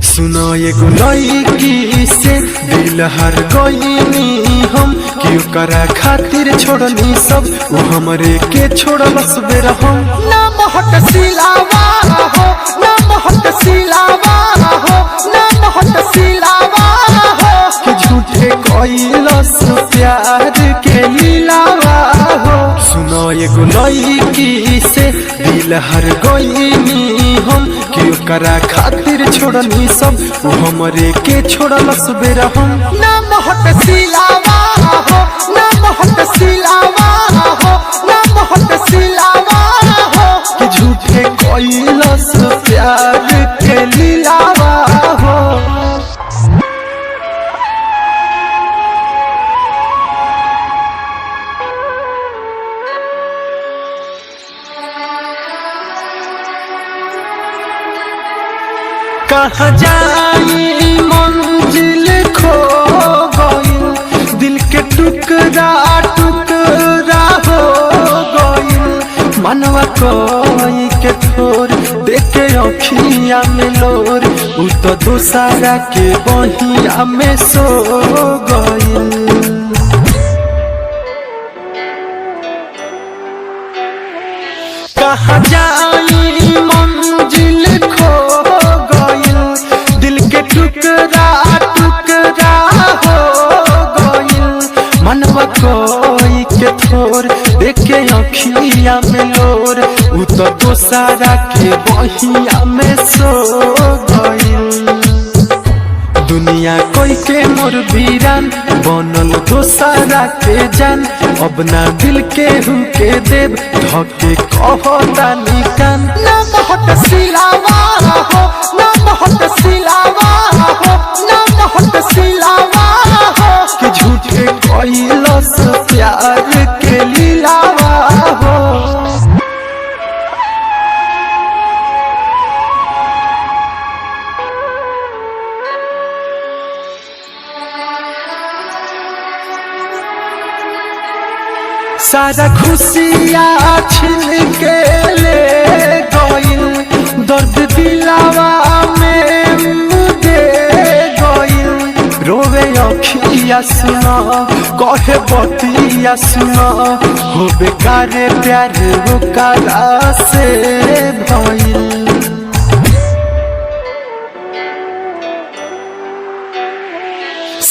सुनो एगो लड़की से दिल हार गईनी हम क्यों करा खातिर छोड़नी सब वो हमरे के छोड़लस बेरा हम ना महट सिलावा हो ना महट सिलावा हो ना महट सिलावा हो कि झूठे कैलस प्यार के लीलावा हो। सुनो एगो लड़की से दिल हार गईनी हम क्यों करा खातिर छोड़नी सब वो हमरे के छोड़लस बेरा हम ना महट सिलावा हो ना महट सिलावा हो ना महट सिलावा हो कि झूठे कैलस प्यार के लीलावा हो। कहाँ जाई मंजिल खो गइल दिल के टुकड़ा टुकड़ा हो गइल मनवा कोई के थोर देखे अखिया में लोर उ तो दूसरा के बहिया में सो गइल। कहाँ जाई मंजिल खो टुकड़ा टुकड़ा हो गइल मनवा कोई के थोर देखे अखिया में लोर उ तो दोसरा के बहिया में सो गइल। दुनिया कोई के मोर वीरान बनल दोसरा के जान अब ना दिल के हुके देव धके कहता निकान ना महट सिलावा हो ना महट सिलावा हो ना महट सिलावा हो कि झूठे कैलस प्यार के लीलावा हो। सारा खुशियाँ छीन के ले गइल दर्द दिलावा में दे गइल रोवे अखिया सुना कहे बतिया सुना हो बेकार प्यार ओकरा से भइल।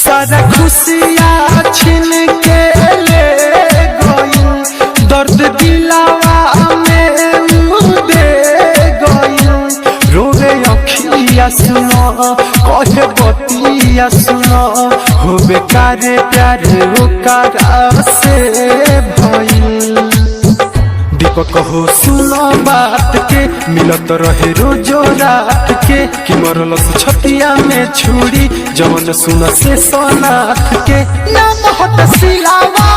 सारा खुशियाँ छीन के ले दर्द दिलावा में दे गइल रोवे अखिया सुनो कहे बतिया सुनो हो बेकार प्यार ओकरा से भइल। दीपक हो सुनो बात के मिलत रहे रोजो रात के कि मरलस छतिया में छुरी जवन सुन से सोनाथ के ना महट सिलावा